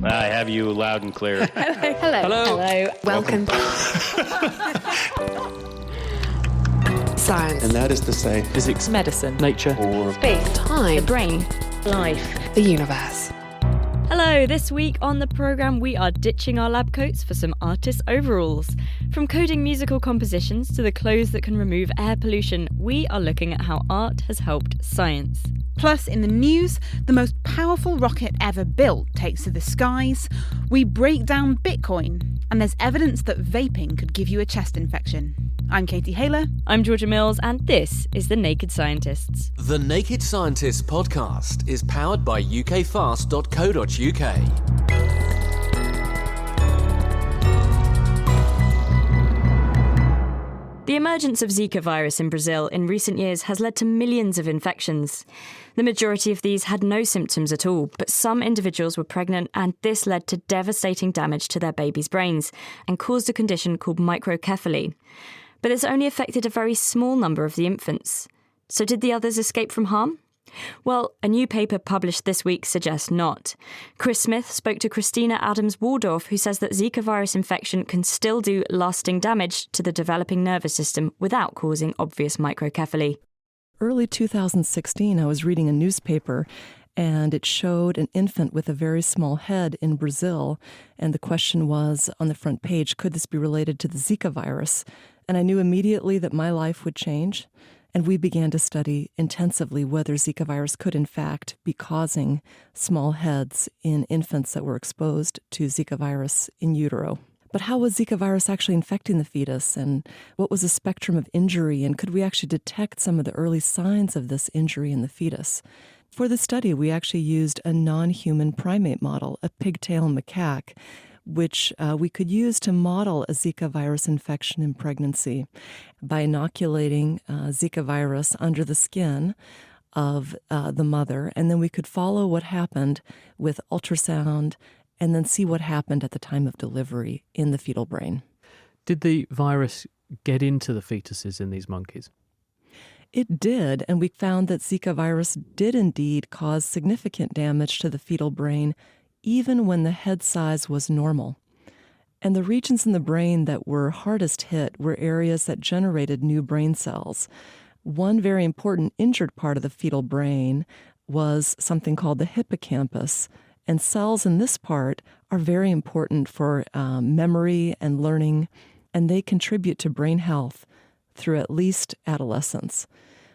I have you loud and clear. Hello. Welcome. Science. And that is to say, physics, medicine, nature, or space, time, the brain, life, the universe. Hello, this week on the programme we are ditching our lab coats for some artist overalls. From coding musical compositions to the clothes that can remove air pollution, we are looking at how art has helped science. Plus, in the news, the most powerful rocket ever built takes to the skies. We break down Bitcoin, and there's evidence that vaping could give you a chest infection. I'm Katie Haler. I'm Georgia Mills, and this is The Naked Scientists. The Naked Scientists podcast is powered by ukfast.co.uk. The emergence of Zika virus in Brazil in recent years has led to millions of infections. The majority of these had no symptoms at all, but some individuals were pregnant, and this led to devastating damage to their babies' brains and caused a condition called microcephaly. But this only affected a very small number of the infants. So did the others escape from harm? Well, a new paper published this week suggests not. Chris Smith spoke to Christina Adams-Waldorf, who says that Zika virus infection can still do lasting damage to the developing nervous system without causing obvious microcephaly. Early 2016, I was reading a newspaper, and it showed an infant with a very small head in Brazil. And the question was on the front page, could this be related to the Zika virus? And I knew immediately that my life would change. And we began to study intensively whether Zika virus could, in fact, be causing small heads in infants that were exposed to Zika virus in utero. But how was Zika virus actually infecting the fetus? And what was the spectrum of injury? And could we actually detect some of the early signs of this injury in the fetus? For the study, we actually used a non-human primate model, a pigtail macaque, which we could use to model a Zika virus infection in pregnancy by inoculating Zika virus under the skin of the mother. And then we could follow what happened with ultrasound and then see what happened at the time of delivery in the fetal brain. Did the virus get into the fetuses in these monkeys? It did, and we found that Zika virus did indeed cause significant damage to the fetal brain even when the head size was normal. And the regions in the brain that were hardest hit were areas that generated new brain cells. One very important injured part of the fetal brain was something called the hippocampus, and cells in this part are very important for memory and learning, and they contribute to brain health through at least adolescence.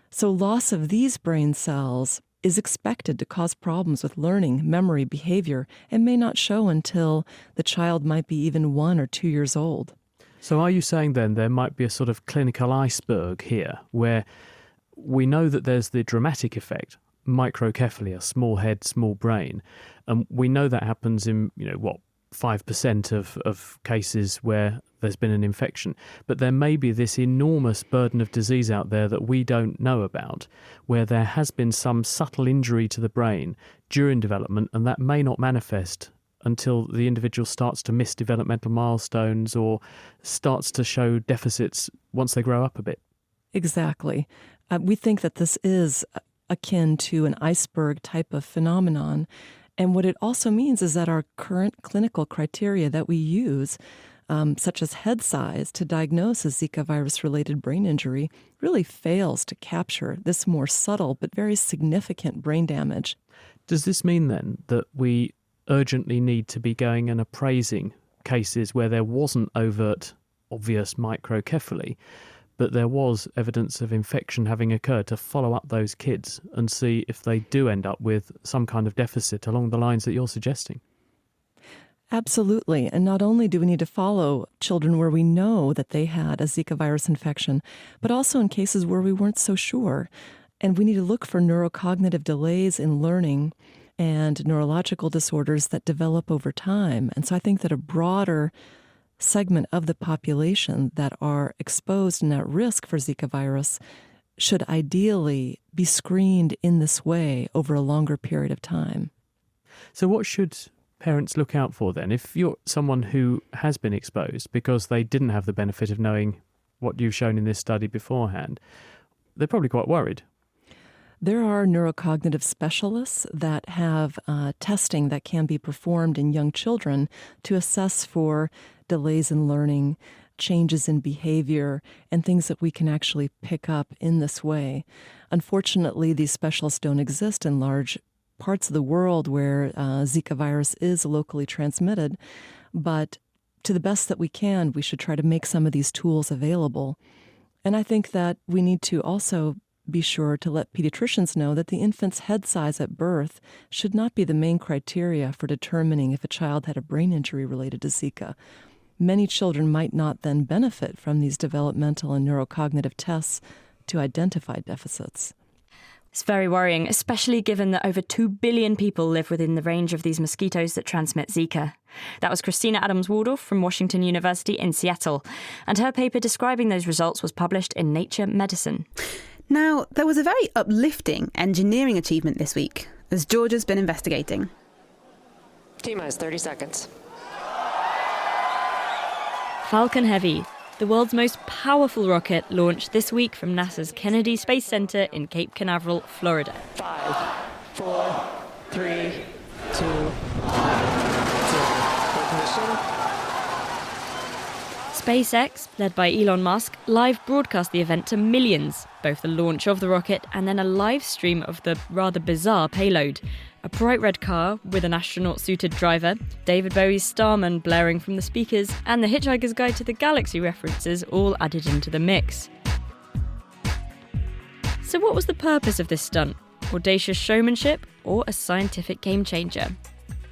So loss of these brain cells is expected to cause problems with learning, memory, behavior, and may not show until the child might be even 1 or 2 years old. So are you saying then there might be a sort of clinical iceberg here where we know that there's the dramatic effect, microcephaly, a small head, small brain, and we know that happens in, 5% of cases where there's been an infection. But there may be this enormous burden of disease out there that we don't know about, where there has been some subtle injury to the brain during development, and that may not manifest until the individual starts to miss developmental milestones or starts to show deficits once they grow up a bit. Exactly. We think that this is akin to an iceberg type of phenomenon. And what it also means is that our current clinical criteria that we use, such as head size, to diagnose a Zika virus-related brain injury, really fails to capture this more subtle but very significant brain damage. Does this mean then that we urgently need to be going and appraising cases where there wasn't overt, obvious microcephaly, but there was evidence of infection having occurred, to follow up those kids and see if they do end up with some kind of deficit along the lines that you're suggesting? Absolutely. And not only do we need to follow children where we know that they had a Zika virus infection, but also in cases where we weren't so sure. And we need to look for neurocognitive delays in learning and neurological disorders that develop over time. And so I think that a broader segment of the population that are exposed and at risk for Zika virus should ideally be screened in this way over a longer period of time. So what should parents look out for then? If you're someone who has been exposed because they didn't have the benefit of knowing what you've shown in this study beforehand, they're probably quite worried. There are neurocognitive specialists that have testing that can be performed in young children to assess for delays in learning, changes in behavior, and things that we can actually pick up in this way. Unfortunately, these specialists don't exist in large parts of the world where Zika virus is locally transmitted, but to the best that we can, we should try to make some of these tools available. And I think that we need to also be sure to let pediatricians know that the infant's head size at birth should not be the main criteria for determining if a child had a brain injury related to Zika. Many children might not then benefit from these developmental and neurocognitive tests to identify deficits. It's very worrying, especially given that over 2 billion people live within the range of these mosquitoes that transmit Zika. That was Christina Adams-Waldorf from Washington University in Seattle, and her paper describing those results was published in Nature Medicine. Now, there was a very uplifting engineering achievement this week, as Georgia's been investigating. T-minus 30 seconds. Falcon Heavy, the world's most powerful rocket, launched this week from NASA's Kennedy Space Center in Cape Canaveral, Florida. 5, 4, 3, 2, 1, 0. Ignition. SpaceX, led by Elon Musk, live broadcast the event to millions, both the launch of the rocket and then a live stream of the rather bizarre payload. A bright red car with an astronaut-suited driver, David Bowie's Starman blaring from the speakers, and the Hitchhiker's Guide to the Galaxy references all added into the mix. So what was the purpose of this stunt? Audacious showmanship or a scientific game changer?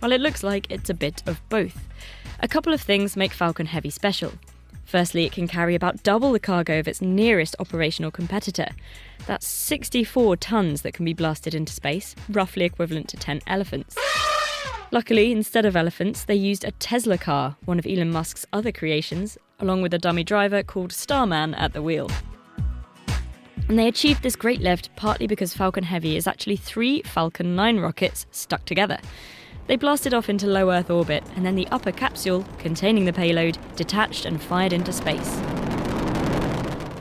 Well, it looks like it's a bit of both. A couple of things make Falcon Heavy special. Firstly, it can carry about double the cargo of its nearest operational competitor. That's 64 tons that can be blasted into space, roughly equivalent to 10 elephants. Luckily, instead of elephants, they used a Tesla car, one of Elon Musk's other creations, along with a dummy driver called Starman at the wheel. And they achieved this great lift partly because Falcon Heavy is actually 3 Falcon 9 rockets stuck together. They blasted off into low Earth orbit, and then the upper capsule, containing the payload, detached and fired into space.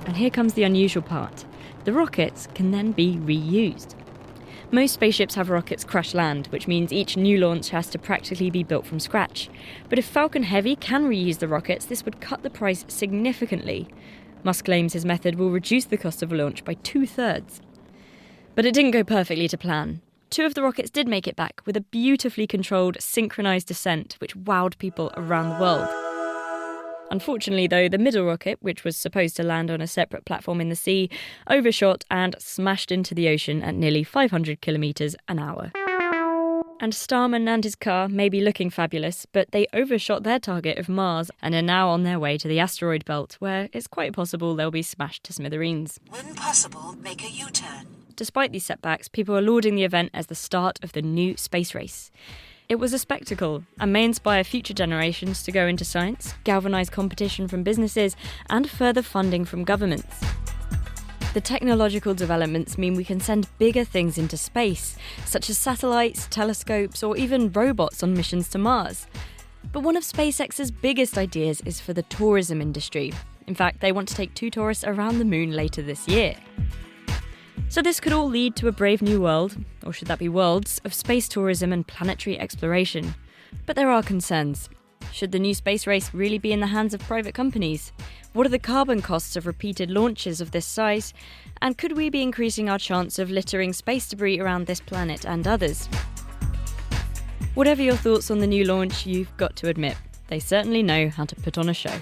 And here comes the unusual part. The rockets can then be reused. Most spaceships have rockets crash land, which means each new launch has to practically be built from scratch. But if Falcon Heavy can reuse the rockets, this would cut the price significantly. Musk claims his method will reduce the cost of a launch by 2/3. But it didn't go perfectly to plan. 2 of the rockets did make it back, with a beautifully controlled, synchronised descent, which wowed people around the world. Unfortunately, though, the middle rocket, which was supposed to land on a separate platform in the sea, overshot and smashed into the ocean at nearly 500 kilometres an hour. And Starman and his car may be looking fabulous, but they overshot their target of Mars and are now on their way to the asteroid belt, where it's quite possible they'll be smashed to smithereens. When possible, make a U-turn. Despite these setbacks, people are lauding the event as the start of the new space race. It was a spectacle and may inspire future generations to go into science, galvanise competition from businesses, and further funding from governments. The technological developments mean we can send bigger things into space, such as satellites, telescopes, or even robots on missions to Mars. But one of SpaceX's biggest ideas is for the tourism industry. In fact, they want to take 2 tourists around the moon later this year. So this could all lead to a brave new world, or should that be worlds, of space tourism and planetary exploration. But there are concerns. Should the new space race really be in the hands of private companies? What are the carbon costs of repeated launches of this size? And could we be increasing our chance of littering space debris around this planet and others? Whatever your thoughts on the new launch, you've got to admit, they certainly know how to put on a show.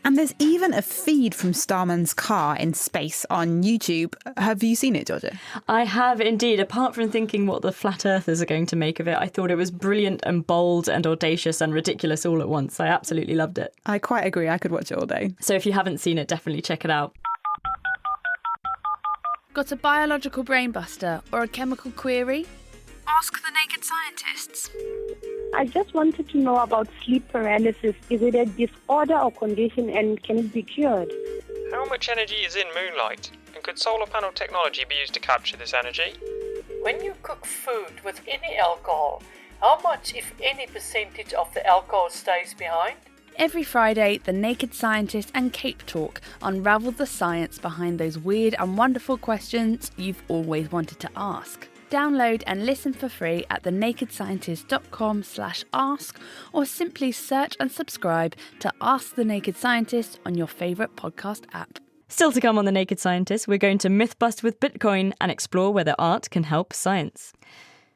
And there's even a feed from Starman's car in space on YouTube. Have you seen it, Georgia? I have indeed. Apart from thinking what the flat earthers are going to make of it, I thought it was brilliant and bold and audacious and ridiculous all at once. I absolutely loved it. I quite agree. I could watch it all day. So if you haven't seen it, definitely check it out. Got a biological brainbuster or a chemical query? Ask the Naked Scientists. I just wanted to know about sleep paralysis. Is it a disorder or condition, and can it be cured? How much energy is in moonlight? And could solar panel technology be used to capture this energy? When you cook food with any alcohol, how much, if any, percentage of the alcohol stays behind? Every Friday, The Naked Scientist and Cape Talk unravel the science behind those weird and wonderful questions you've always wanted to ask. Download and listen for free at thenakedscientist.com/ask, or simply search and subscribe to Ask the Naked Scientist on your favourite podcast app. Still to come on The Naked Scientist, we're going to myth-bust with Bitcoin and explore whether art can help science.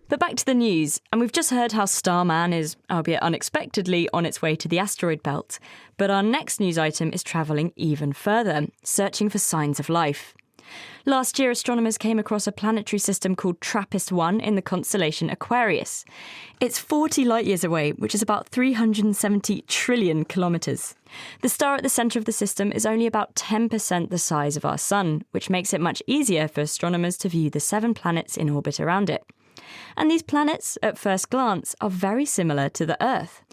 But back to the news, and we've just heard how Starman is, albeit unexpectedly, on its way to the asteroid belt. But our next news item is travelling even further, searching for signs of life. Last year, astronomers came across a planetary system called TRAPPIST-1 in the constellation Aquarius. It's 40 light-years away, which is about 370 trillion kilometres. The star at the centre of the system is only about 10% the size of our Sun, which makes it much easier for astronomers to view the 7 planets in orbit around it. And these planets, at first glance, are very similar to the Earth.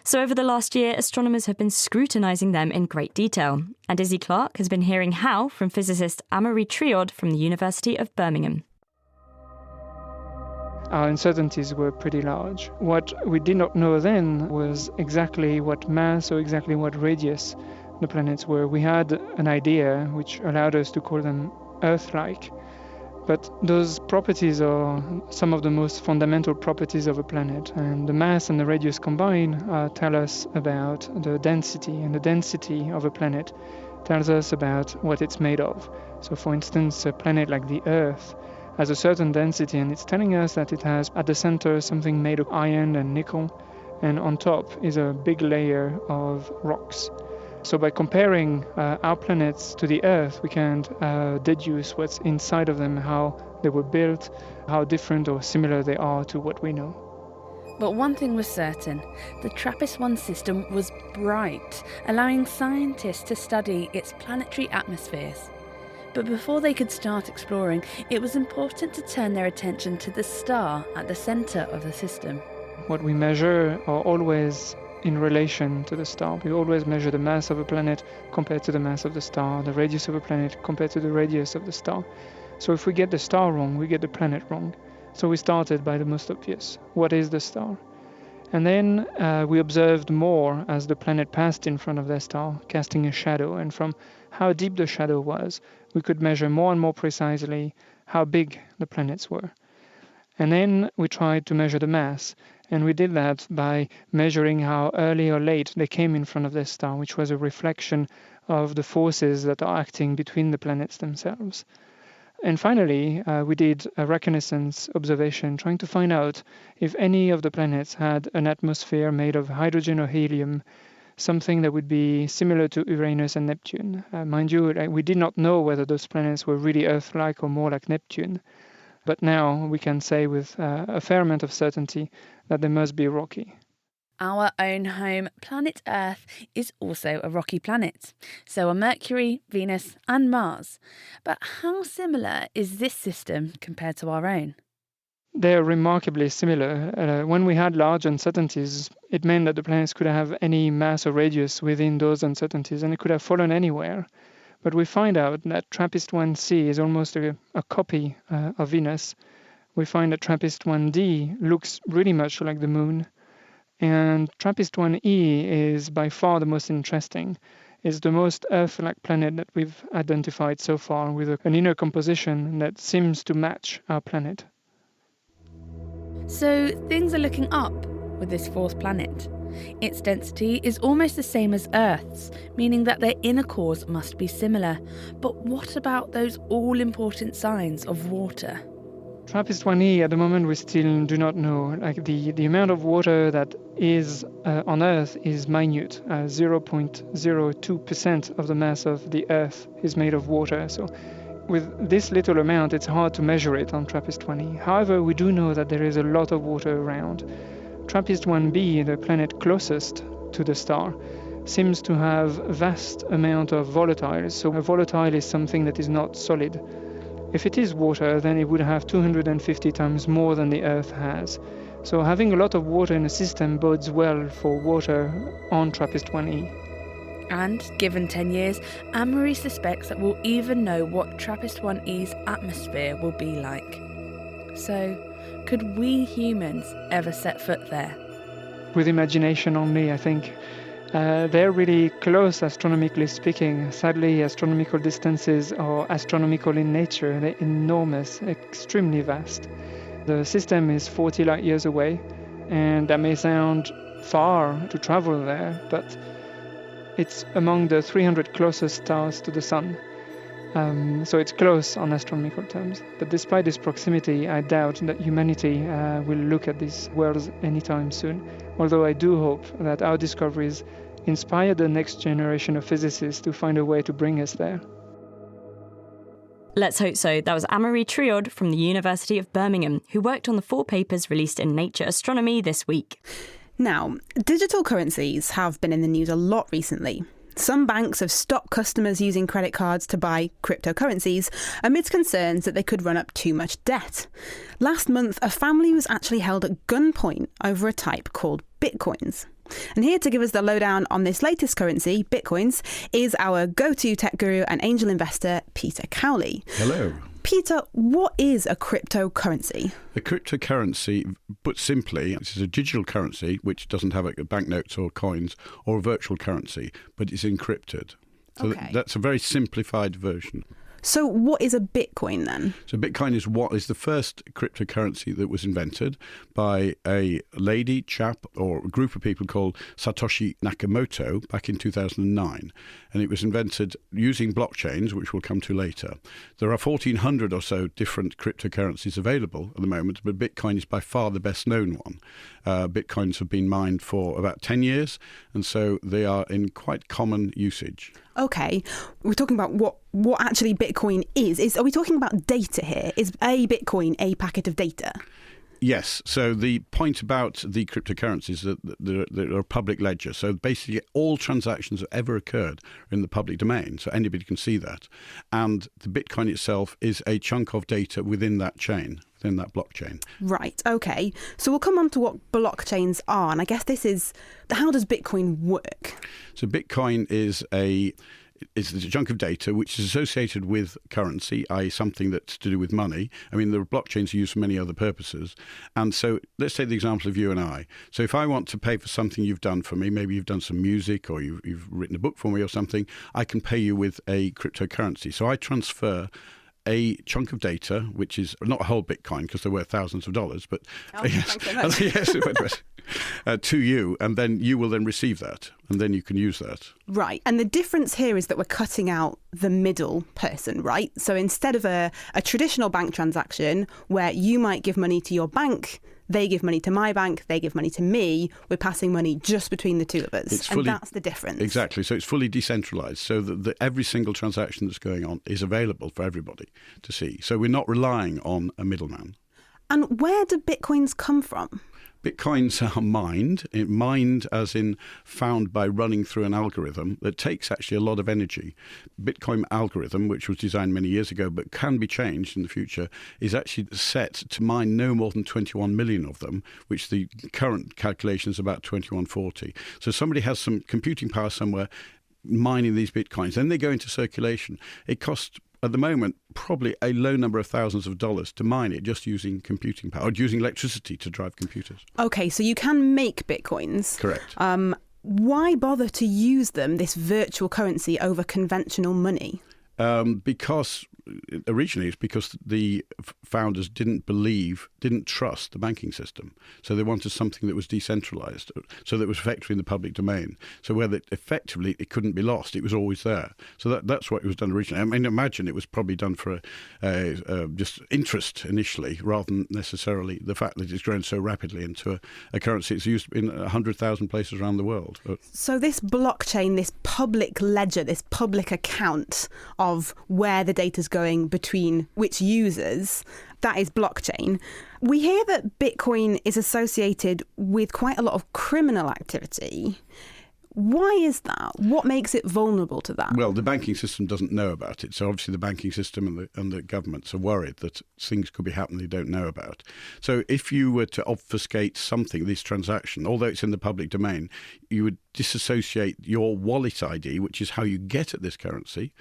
So over the last year, astronomers have been scrutinising them in great detail. And Izzy Clark has been hearing how from physicist Amaury Triod from the University of Birmingham. Our uncertainties were pretty large. What we did not know then was exactly what mass or exactly what radius the planets were. We had an idea which allowed us to call them Earth-like. But those properties are some of the most fundamental properties of a planet, and the mass and the radius combined tell us about the density, and the density of a planet tells us about what it's made of. So for instance, a planet like the Earth has a certain density, and it's telling us that it has at the center something made of iron and nickel, and on top is a big layer of rocks. So by comparing our planets to the Earth, we can deduce what's inside of them, how they were built, how different or similar they are to what we know. But one thing was certain, the TRAPPIST-1 system was bright, allowing scientists to study its planetary atmospheres. But before they could start exploring, it was important to turn their attention to the star at the centre of the system. What we measure are always in relation to the star. We always measure the mass of a planet compared to the mass of the star, the radius of a planet compared to the radius of the star. So if we get the star wrong, we get the planet wrong. So we started by the most obvious. What is the star? And then we observed more as the planet passed in front of their star, casting a shadow. And from how deep the shadow was, we could measure more and more precisely how big the planets were. And then we tried to measure the mass. And we did that by measuring how early or late they came in front of their star, which was a reflection of the forces that are acting between the planets themselves. And finally, we did a reconnaissance observation, trying to find out if any of the planets had an atmosphere made of hydrogen or helium, something that would be similar to Uranus and Neptune. Mind you, we did not know whether those planets were really Earth-like or more like Neptune. But now we can say with a fair amount of certainty that they must be rocky. Our own home, planet Earth, is also a rocky planet. So are Mercury, Venus and Mars. But how similar is this system compared to our own? They're remarkably similar. When we had large uncertainties, it meant that the planets could have any mass or radius within those uncertainties, and it could have fallen anywhere. But we find out that TRAPPIST-1c is almost a copy of Venus. We find that TRAPPIST-1d looks really much like the Moon. And TRAPPIST-1e is by far the most interesting. It's the most Earth-like planet that we've identified so far, with an inner composition that seems to match our planet. So things are looking up with this fourth planet. Its density is almost the same as Earth's, meaning that their inner cores must be similar. But what about those all-important signs of water? TRAPPIST-1e, at the moment, we still do not know. Like the amount of water that is on Earth is minute. 0.02% of the mass of the Earth is made of water. So with this little amount, it's hard to measure it on TRAPPIST-1e. However, we do know that there is a lot of water around. TRAPPIST-1b, the planet closest to the star, seems to have a vast amount of volatiles. So a volatile is something that is not solid. If it is water, then it would have 250 times more than the Earth has. So having a lot of water in a system bodes well for water on TRAPPIST-1e. And, given 10 years, Amaury suspects that we'll even know what TRAPPIST-1e's atmosphere will be like. So, could we humans ever set foot there? With imagination only, I think They're really close, astronomically speaking. Sadly, astronomical distances are astronomical in nature. They're enormous, extremely vast. The system is 40 light years away, and that may sound far to travel there, but it's among the 300 closest stars to the Sun. So it's close on astronomical terms. But despite this proximity, I doubt that humanity will look at these worlds anytime soon. Although I do hope that our discoveries inspire the next generation of physicists to find a way to bring us there. Let's hope so. That was Anne-Marie Triod from the University of Birmingham, who worked on the 4 papers released in Nature Astronomy this week. Now, digital currencies have been in the news a lot recently. Some banks have stopped customers using credit cards to buy cryptocurrencies amidst concerns that they could run up too much debt. Last month, a family was actually held at gunpoint over a type called bitcoins. And here to give us the lowdown on this latest currency, bitcoins, is our go-to tech guru and angel investor, Peter Cowley. Hello. Peter, what is a cryptocurrency? A cryptocurrency, put simply, is a digital currency which doesn't have banknotes or coins or a virtual currency, but it's encrypted. So Okay. That's a very simplified version. So what is a Bitcoin then? So Bitcoin is the first cryptocurrency that was invented by a chap or a group of people called Satoshi Nakamoto back in 2009. And it was invented using blockchains, which we'll come to later. There are 1,400 or so different cryptocurrencies available at the moment, but Bitcoin is by far the best known one. Bitcoins have been mined for about 10 years, and so they are in quite common usage. Okay, we're talking about what actually Bitcoin is. Are we talking about data here? Is a Bitcoin a packet of data? Yes. So the point about the cryptocurrencies is that they're a public ledger. So basically all transactions that ever occurred are in the public domain. So anybody can see that. And the Bitcoin itself is a chunk of data within that chain, within that blockchain. Right. Okay. So we'll come on to what blockchains are. And I guess how does Bitcoin work? So Bitcoin is a chunk of data which is associated with currency, i.e. something that's to do with money. I mean, there are blockchains used for many other purposes. And so let's take the example of you and I. So if I want to pay for something you've done for me, maybe you've done some music or you've written a book for me or something, I can pay you with a cryptocurrency. So I transfer a chunk of data, which is not a whole Bitcoin because they're worth thousands of dollars, but to you, and then you will then receive that, and then you can use that. Right. And the difference here is that we're cutting out the middle person, right? So instead of a traditional bank transaction where you might give money to your bank, they give money to my bank, they give money to me, we're passing money just between the two of us. And that's the difference. Exactly. So it's fully decentralized, so that every single transaction that's going on is available for everybody to see. So we're not relying on a middleman. And where do Bitcoins come from? Bitcoins are mined as in found by running through an algorithm that takes actually a lot of energy. Bitcoin algorithm, which was designed many years ago but can be changed in the future, is actually set to mine no more than 21 million of them, which the current calculation is about 2140. So somebody has some computing power somewhere mining these Bitcoins. Then they go into circulation. It costs, at the moment, probably a low number of thousands of dollars to mine it just using computing power, or using electricity to drive computers. Okay, so you can make Bitcoins. Correct. Why bother to use them, this virtual currency, over conventional money? Because originally it's because the founders didn't trust the banking system. So they wanted something that was decentralized, so that was effectively in the public domain. So where effectively it couldn't be lost, it was always there. So that's what it was done originally. I mean, imagine it was probably done for just interest initially, rather than necessarily the fact that it's grown so rapidly into a currency. It's used in 100,000 places around the world. So this blockchain, this public ledger, this public account of where the data's going between which users, that is blockchain. We hear that Bitcoin is associated with quite a lot of criminal activity. Why is that? What makes it vulnerable to that? Well, the banking system doesn't know about it. So obviously the banking system and the governments are worried that things could be happening they don't know about. So if you were to obfuscate something, this transaction, although it's in the public domain, you would disassociate your wallet ID, which is how you get at this currency,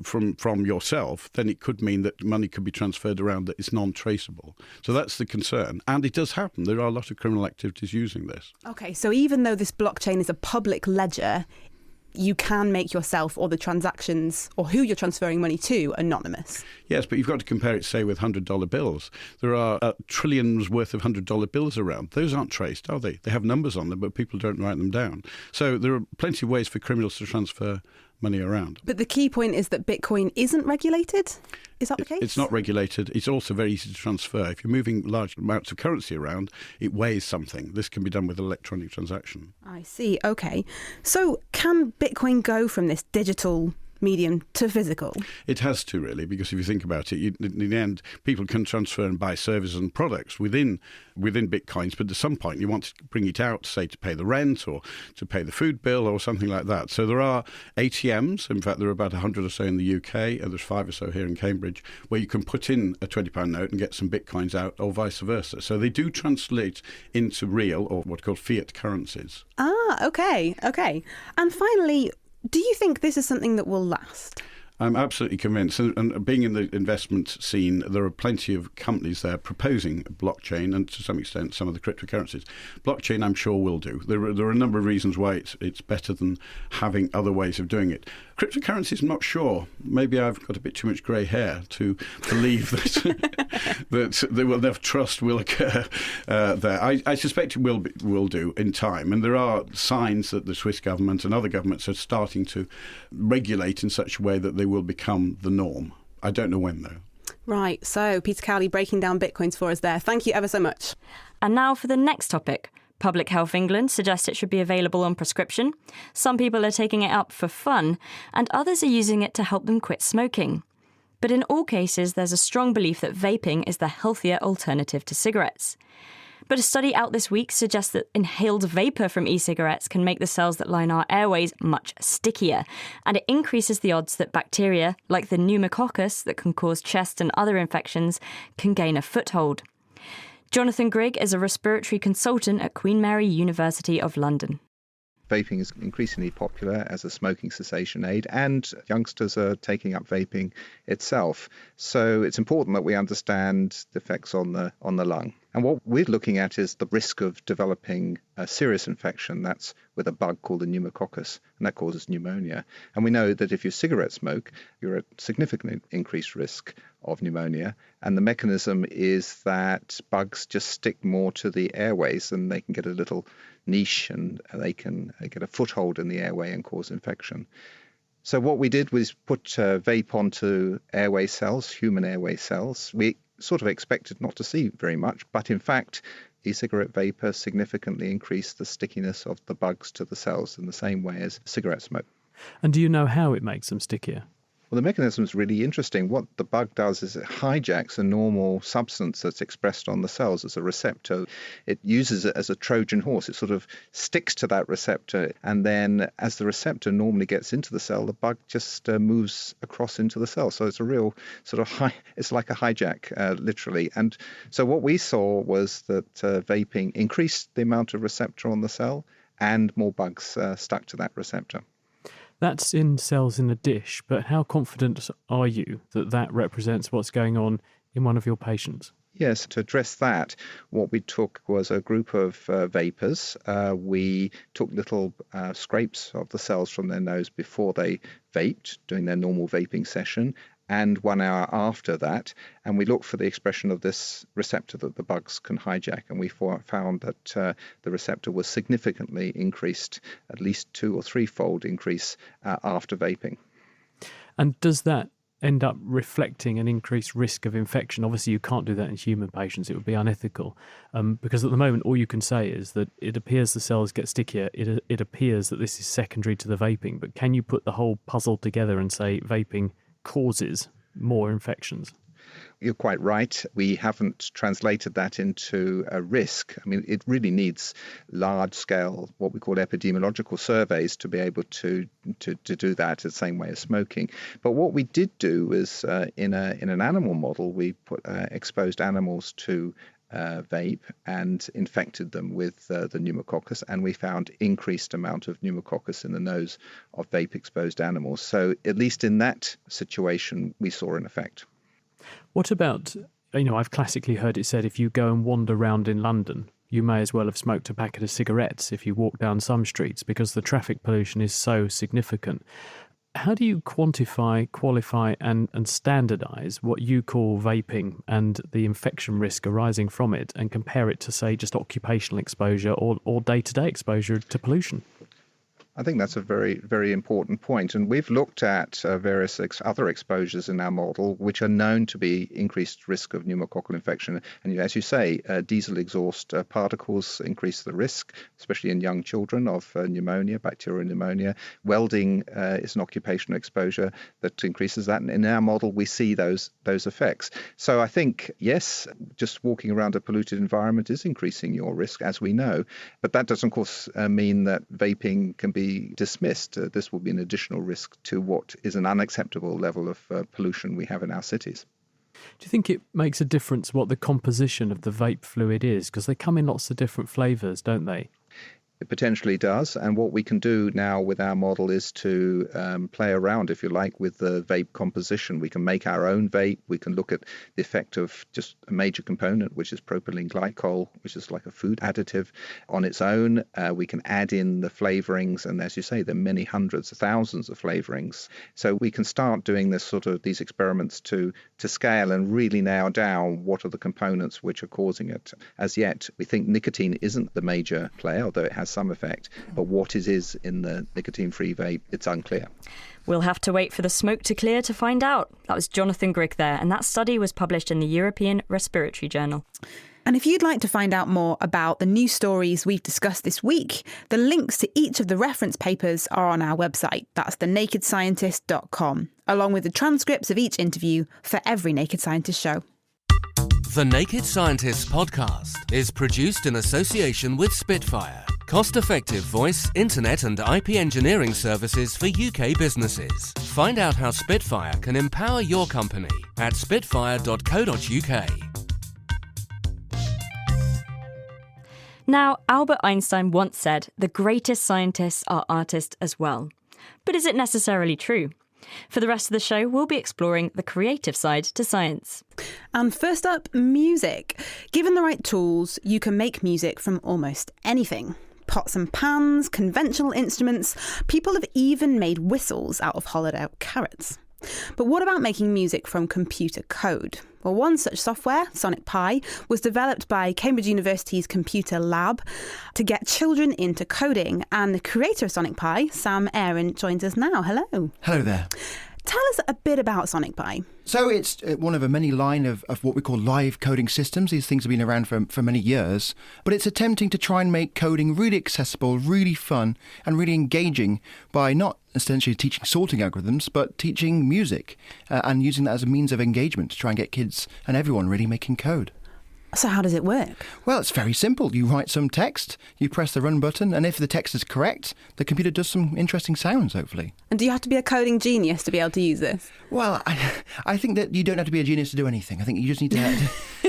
from yourself, then it could mean that money could be transferred around that is non-traceable. So that's the concern. And it does happen. There are a lot of criminal activities using this. Okay, so even though this blockchain is a public ledger, you can make yourself or the transactions or who you're transferring money to anonymous. Yes, but you've got to compare it, say, with $100 bills. There are trillions worth of $100 bills around. Those aren't traced, are they? They have numbers on them, but people don't write them down. So there are plenty of ways for criminals to transfer money around. But the key point is that Bitcoin isn't regulated? Is that the case? It's not regulated. It's also very easy to transfer. If you're moving large amounts of currency around, it weighs something. This can be done with electronic transaction. I see. Okay. So can Bitcoin go from this digital medium to physical? It has to, really, because if you think about it, in the end, people can transfer and buy services and products within Bitcoins, but at some point you want to bring it out, say, to pay the rent or to pay the food bill or something like that. So there are ATMs, in fact, there are about 100 or so in the UK, and there's 5 or so here in Cambridge, where you can put in a £20 note and get some Bitcoins out, or vice versa. So they do translate into real, or what are called fiat currencies. Ah, okay. And finally, do you think this is something that will last? I'm absolutely convinced. And being in the investment scene, there are plenty of companies there proposing blockchain and to some extent some of the cryptocurrencies. Blockchain, I'm sure, will do. There are a number of reasons why it's better than having other ways of doing it. Cryptocurrencies, I'm not sure. Maybe I've got a bit too much grey hair to believe that there will enough trust will occur there. I suspect it will do in time. And there are signs that the Swiss government and other governments are starting to regulate in such a way that they will become the norm. I don't know when, though. Right. So Peter Cowley breaking down Bitcoins for us there. Thank you ever so much. And now for the next topic. Public Health England suggests it should be available on prescription. Some people are taking it up for fun, and others are using it to help them quit smoking. But in all cases, there's a strong belief that vaping is the healthier alternative to cigarettes. But a study out this week suggests that inhaled vapour from e-cigarettes can make the cells that line our airways much stickier, and it increases the odds that bacteria, like the pneumococcus that can cause chest and other infections, can gain a foothold. Jonathan Grigg is a respiratory consultant at Queen Mary University of London. Vaping is increasingly popular as a smoking cessation aid, and youngsters are taking up vaping itself. So it's important that we understand the effects on the lung. And what we're looking at is the risk of developing a serious infection. That's with a bug called the pneumococcus, and that causes pneumonia. And we know that if you cigarette smoke, you're at significantly increased risk of pneumonia. And the mechanism is that bugs just stick more to the airways, and they can get a little niche, and they can get a foothold in the airway and cause infection. So what we did was put vape onto airway cells, human airway cells. We sort of expected not to see very much, but in fact, e-cigarette vapor significantly increased the stickiness of the bugs to the cells in the same way as cigarette smoke. And do you know how it makes them stickier? Well, the mechanism is really interesting. What the bug does is it hijacks a normal substance that's expressed on the cells as a receptor. It uses it as a Trojan horse. It sort of sticks to that receptor, and then as the receptor normally gets into the cell, the bug just moves across into the cell. So it's a real sort of it's like a hijack, literally. And so what we saw was that vaping increased the amount of receptor on the cell, and more bugs stuck to that receptor. That's in cells in a dish, but how confident are you that that represents what's going on in one of your patients? Yes, to address that, what we took was a group of vapors. We took little scrapes of the cells from their nose before they vaped, doing their normal vaping session, and 1 hour after that, and we looked for the expression of this receptor that the bugs can hijack, and we found that the receptor was significantly increased, at least 2 or 3-fold increase after vaping. And does that end up reflecting an increased risk of infection? Obviously, you can't do that in human patients. It would be unethical, because at the moment, all you can say is that it appears the cells get stickier. It appears that this is secondary to the vaping, but can you put the whole puzzle together and say vaping causes more infections? You're quite right. We haven't translated that into a risk. I mean, it really needs large-scale, what we call epidemiological surveys to be able to do that the same way as smoking. But what we did do is, in an animal model, we exposed animals to vape and infected them with the pneumococcus, and we found increased amount of pneumococcus in the nose of vape-exposed animals. So at least in that situation, we saw an effect. What about, I've classically heard it said if you go and wander around in London, you may as well have smoked a packet of cigarettes if you walk down some streets because the traffic pollution is so significant. How do you quantify, qualify and standardise what you call vaping and the infection risk arising from it and compare it to, say, just occupational exposure or day-to-day exposure to pollution? I think that's a very, very important point. And we've looked at various other exposures in our model, which are known to be increased risk of pneumococcal infection. And as you say, diesel exhaust particles increase the risk, especially in young children, of pneumonia, bacterial pneumonia. Welding is an occupational exposure that increases that. And in our model, we see those effects. So I think, yes, just walking around a polluted environment is increasing your risk, as we know. But that doesn't, of course, mean that vaping can be dismissed. This will be an additional risk to what is an unacceptable level of pollution we have in our cities. Do you think it makes a difference what the composition of the vape fluid is? Because they come in lots of different flavours, don't they? It potentially does. And what we can do now with our model is to play around, if you like, with the vape composition. We can make our own vape. We can look at the effect of just a major component, which is propylene glycol, which is like a food additive on its own. We can add in the flavorings. And as you say, there are many hundreds of thousands of flavorings. So we can start doing these experiments to scale and really nail down what are the components which are causing it. As yet, we think nicotine isn't the major player, although it has some effect, but what it is in the nicotine-free vape, it's unclear. We'll have to wait for the smoke to clear to find out. That was Jonathan Grigg there, and that study was published in the European Respiratory Journal. And if you'd like to find out more about the news stories we've discussed this week, the links to each of the reference papers are on our website. That's thenakedscientist.com, along with the transcripts of each interview for every Naked Scientist show. The Naked Scientists podcast is produced in association with Spitfire, cost-effective voice, internet and IP engineering services for UK businesses. Find out how Spitfire can empower your company at spitfire.co.uk. Now, Albert Einstein once said, the greatest scientists are artists as well. But is it necessarily true? For the rest of the show, we'll be exploring the creative side to science. And first up, music. Given the right tools, you can make music from almost anything. Pots and pans, conventional instruments. People have even made whistles out of hollowed out carrots. But what about making music from computer code? Well, one such software, Sonic Pi, was developed by Cambridge University's Computer Lab to get children into coding. And the creator of Sonic Pi, Sam Aaron, joins us now. Hello. Hello there. Tell us a bit about Sonic Pi. So it's one of a many line of what we call live coding systems. These things have been around for many years, but it's attempting to try and make coding really accessible, really fun, and really engaging by not essentially teaching sorting algorithms, but teaching music and using that as a means of engagement to try and get kids and everyone really making code. So how does it work? Well, it's very simple. You write some text, you press the run button, and if the text is correct, the computer does some interesting sounds, hopefully. And do you have to be a coding genius to be able to use this? Well, I think that you don't have to be a genius to do anything. I think you just need to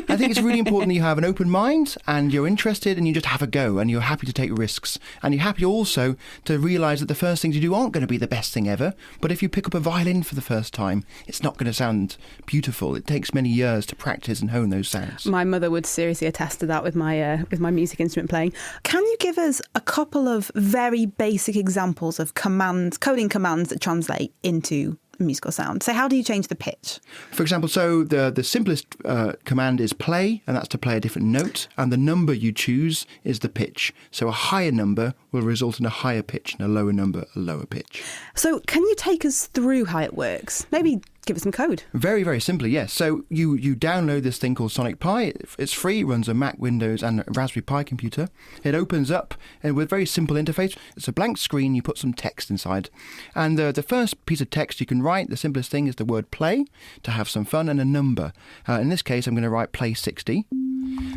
I think it's really important that you have an open mind and you're interested and you just have a go and you're happy to take risks. And you're happy also to realise that the first things you do aren't going to be the best thing ever. But if you pick up a violin for the first time, it's not going to sound beautiful. It takes many years to practice and hone those sounds. My mother would seriously attest to that with my music instrument playing. Can you give us a couple of very basic examples of coding commands that translate into musical sound? So how do you change the pitch? For example, so the simplest command is play, and that's to play a different note, and the number you choose is the pitch. So a higher number will result in a higher pitch, and a lower number, a lower pitch. So can you take us through how it works? Maybe give us some code. Very, very simply, yes. So you download this thing called Sonic Pi. It's free, runs on Mac, Windows and a Raspberry Pi computer. It opens up and with a very simple interface. It's a blank screen, you put some text inside. And the first piece of text you can write, the simplest thing is the word play, to have some fun, and a number. In this case, I'm going to write play 60.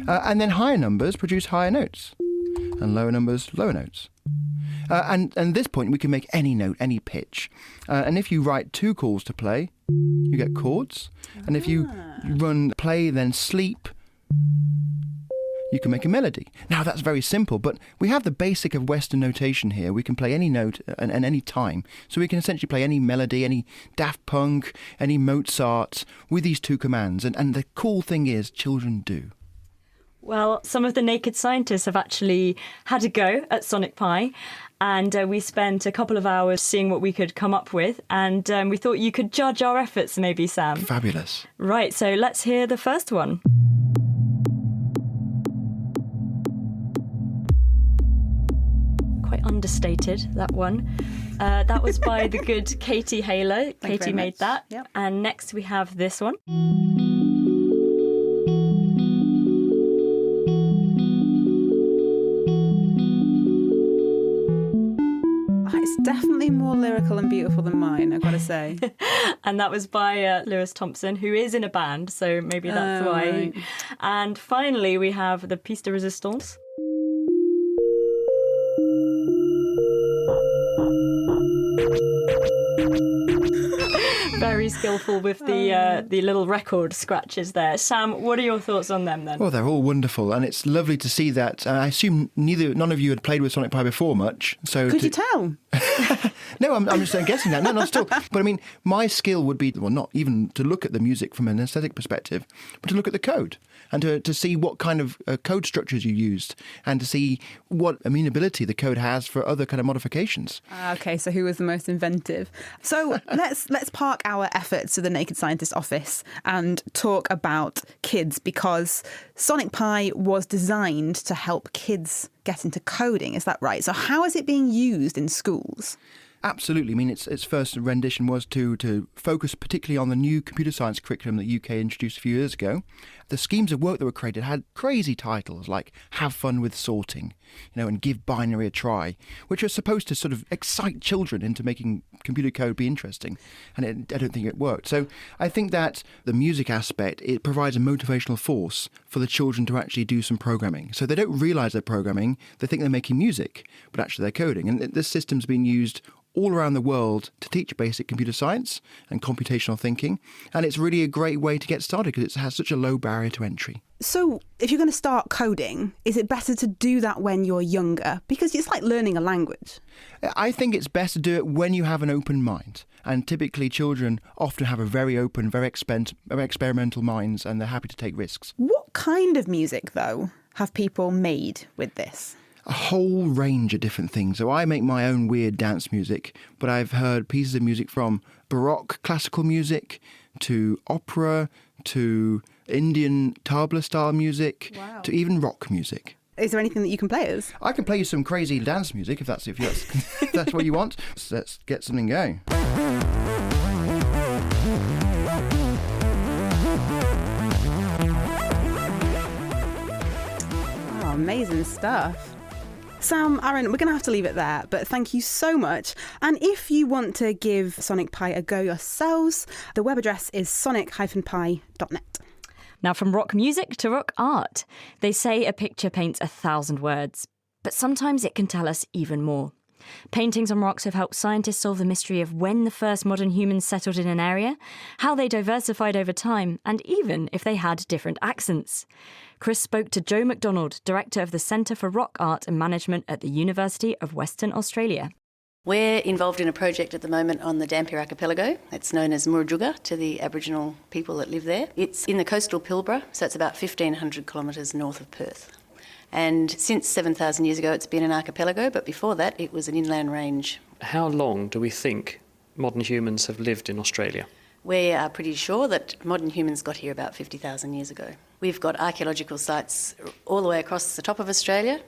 And then higher numbers produce higher notes, and lower numbers, lower notes. And at this point, we can make any note, any pitch. And if you write two calls to play, you get chords. And if you run play, then sleep, you can make a melody. Now, that's very simple, but we have the basic of Western notation here. We can play any note and any time. So we can essentially play any melody, any Daft Punk, any Mozart with these two commands. And the cool thing is, children do. Well, some of the Naked Scientists have actually had a go at Sonic Pi, and we spent a couple of hours seeing what we could come up with, and we thought you could judge our efforts, maybe, Sam. Fabulous. Right, so let's hear the first one. Quite understated, that one. That was by the good Katie Haler. Katie made that. Yep. And next we have this one. It's definitely more lyrical and beautiful than mine, I've got to say. And that was by Lewis Thompson, who is in a band, so maybe that's why. Right. And finally, we have the piece de resistance. Very skillful with the little record scratches there. Sam, what are your thoughts on them then? Well, they're all wonderful, and it's lovely to see that. I assume none of you had played with Sonic Pi before much. So Could you tell? No, I'm just guessing that. No, not still. But I mean, my skill would be, well, not even to look at the music from an aesthetic perspective, but to look at the code and to see what kind of code structures you used and to see what amenability the code has for other kind of modifications. Okay, so who was the most inventive? So let's park our efforts to the Naked Scientist office and talk about kids, because Sonic Pi was designed to help kids get into coding. Is that right? So how is it being used in schools? Absolutely. I mean, its first rendition was to focus particularly on the new computer science curriculum that UK introduced a few years ago. The schemes of work that were created had crazy titles like Have Fun with Sorting, and Give Binary a Try, which are supposed to sort of excite children into making computer code be interesting. And I don't think it worked. So I think that the music aspect, it provides a motivational force for the children to actually do some programming. So they don't realise they're programming, they think they're making music, but actually they're coding. And this system's been used all around the world to teach basic computer science and computational thinking. And it's really a great way to get started because it has such a low barrier to entry. So if you're going to start coding, is it better to do that when you're younger? Because it's like learning a language. I think it's best to do it when you have an open mind. And typically children often have a very open, very experimental minds, and they're happy to take risks. What kind of music, though, have people made with this? A whole range of different things. So I make my own weird dance music, but I've heard pieces of music from Baroque classical music to opera to Indian tabla style music to even rock music. Is there anything that you can play us? I can play you some crazy dance music if that's if that's what you want. So let's get something going. Oh, amazing stuff. Sam, Aaron, we're going to have to leave it there, but thank you so much. And if you want to give Sonic Pi a go yourselves, the web address is sonic-pi.net. Now, from rock music to rock art, they say a picture paints 1,000 words, but sometimes it can tell us even more. Paintings on rocks have helped scientists solve the mystery of when the first modern humans settled in an area, how they diversified over time, and even if they had different accents. Chris spoke to Joe McDonald, Director of the Centre for Rock Art and Management at the University of Western Australia. We're involved in a project at the moment on the Dampier Archipelago. It's known as Murujuga to the Aboriginal people that live there. It's in the coastal Pilbara, so it's about 1,500 kilometres north of Perth. And since 7,000 years ago, it's been an archipelago, but before that, it was an inland range. How long do we think modern humans have lived in Australia? We are pretty sure that modern humans got here about 50,000 years ago. We've got archaeological sites all the way across the top of Australia,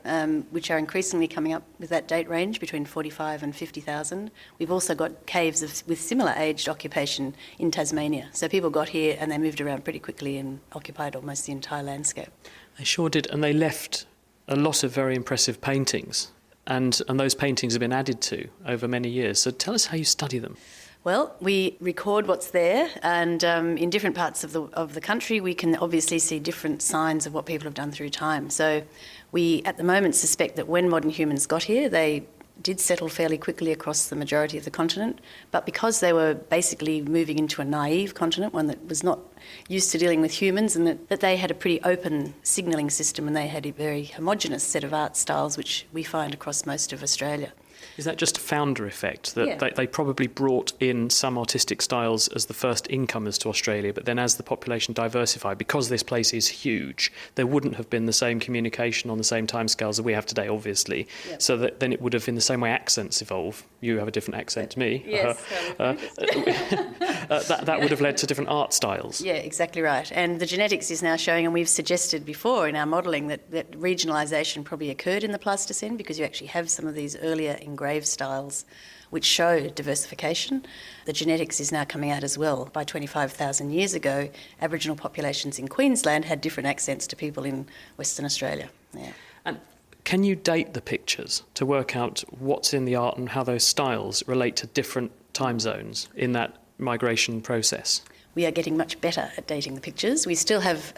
which are increasingly coming up with that date range between 45 and 50,000. We've also got caves with similar aged occupation in Tasmania. So people got here and they moved around pretty quickly and occupied almost the entire landscape. They sure did, and they left a lot of very impressive paintings, and those paintings have been added to over many years. So tell us how you study them. Well, we record what's there, and in different parts of the country we can obviously see different signs of what people have done through time. So we, at the moment, suspect that when modern humans got here, they did settle fairly quickly across the majority of the continent, but because they were basically moving into a naive continent, one that was not used to dealing with humans, and that they had a pretty open signalling system, and they had a very homogenous set of art styles, which we find across most of Australia. Is that just a founder effect, that Yeah. they probably brought in some artistic styles as the first incomers to Australia, but then as the population diversified, because this place is huge, there wouldn't have been the same communication on the same timescales that we have today, obviously. Yep. So that then it would have, in the same way accents evolve, you have a different accent to me, Yes, that would have led to different art styles. Yeah, exactly right. And the genetics is now showing, and we've suggested before in our modelling, that regionalisation probably occurred in the Pleistocene, because you actually have some of these earlier engraved styles which show diversification. The genetics is now coming out as well. By 25,000 years ago, Aboriginal populations in Queensland had different accents to people in Western Australia. Yeah. And can you date the pictures to work out what's in the art and how those styles relate to different time zones in that migration process? We are getting much better at dating the pictures. We still have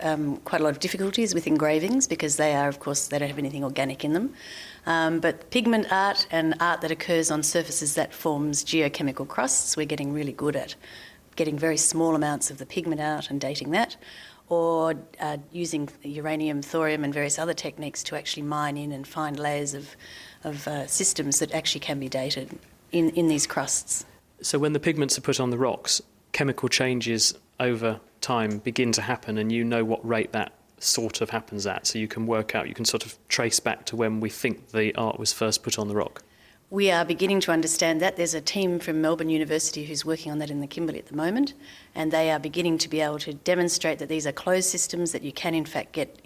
quite a lot of difficulties with engravings, because they are, of course, they don't have anything organic in them. But pigment art and art that occurs on surfaces that forms geochemical crusts, we're getting really good at getting very small amounts of the pigment out and dating that, or using uranium, thorium and various other techniques to actually mine in and find layers of systems that actually can be dated in these crusts. So when the pigments are put on the rocks, chemical changes over time begin to happen, and you know what rate that sort of happens at, so you can work out, you can sort of trace back to when we think the art was first put on the rock. We are beginning to understand that. There's a team from Melbourne University who's working on that in the Kimberley at the moment, and they are beginning to be able to demonstrate that these are closed systems, that you can in fact get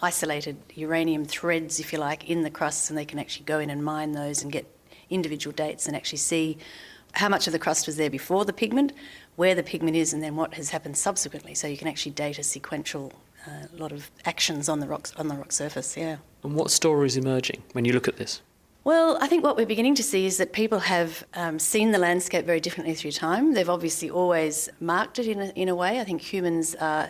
isolated uranium threads, if you like, in the crusts, and they can actually go in and mine those and get individual dates and actually see how much of the crust was there before the pigment, where the pigment is, and then what has happened subsequently. So you can actually date a sequential lot of actions on the rock surface. Yeah. And what story is emerging when you look at this? Well, I think what we're beginning to see is that people have seen the landscape very differently through time. They've obviously always marked it in a way. I think humans are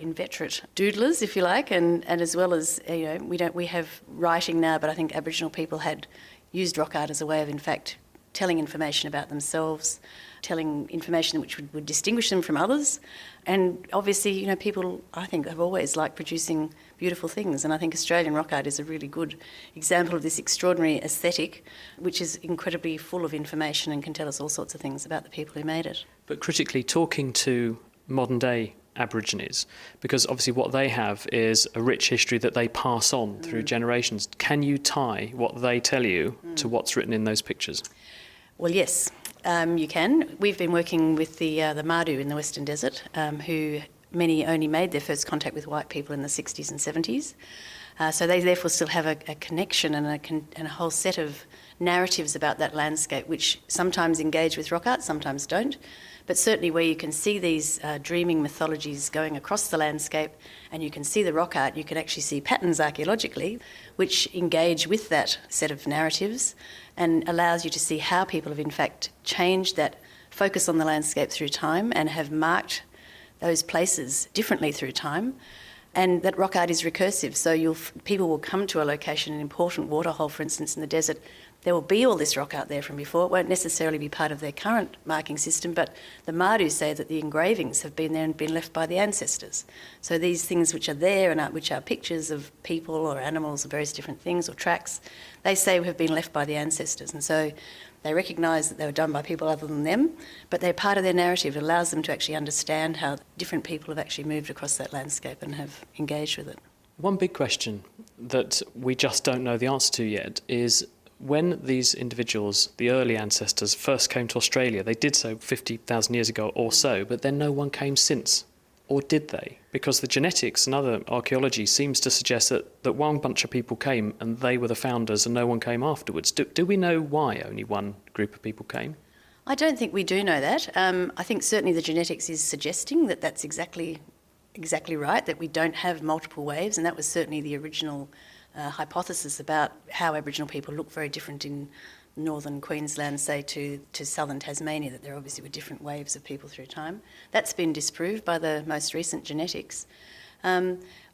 inveterate doodlers, if you like, and as well as, we have writing now, but I think Aboriginal people had used rock art as a way of, in fact, telling information about themselves, telling information which would distinguish them from others. And obviously, people, I think, have always liked producing beautiful things. And I think Australian rock art is a really good example of this extraordinary aesthetic, which is incredibly full of information and can tell us all sorts of things about the people who made it. But critically, talking to modern day Aborigines, because obviously what they have is a rich history that they pass on through generations. Can you tie what they tell you to what's written in those pictures? Well, yes, you can. We've been working with the Marduk in the Western Desert, who many only made their first contact with white people in the 60s and 70s. So they therefore still have a connection and a whole set of narratives about that landscape, which sometimes engage with rock art, sometimes don't. But certainly where you can see these dreaming mythologies going across the landscape, and you can see the rock art, you can actually see patterns archaeologically which engage with that set of narratives and allows you to see how people have in fact changed that focus on the landscape through time and have marked those places differently through time. And that rock art is recursive, so people will come to a location, an important waterhole, for instance, in the desert. There will be all this rock art there from before. It won't necessarily be part of their current marking system, but the Marduk say that the engravings have been there and been left by the ancestors. So these things which are there and which are pictures of people or animals or various different things or tracks, they say have been left by the ancestors. And so they recognise that they were done by people other than them, but they're part of their narrative. It allows them to actually understand how different people have actually moved across that landscape and have engaged with it. One big question that we just don't know the answer to yet is, when these individuals, the early ancestors, first came to Australia, they did so 50,000 years ago or so, but then no one came since. Or did they? Because the genetics and other archaeology seems to suggest that one bunch of people came and they were the founders and no one came afterwards. Do we know why only one group of people came? I don't think we do know that. I think certainly the genetics is suggesting that that's exactly right, that we don't have multiple waves, and that was certainly the original hypothesis about how Aboriginal people look very different in northern Queensland, say, to southern Tasmania, that there obviously were different waves of people through time. That's been disproved by the most recent genetics.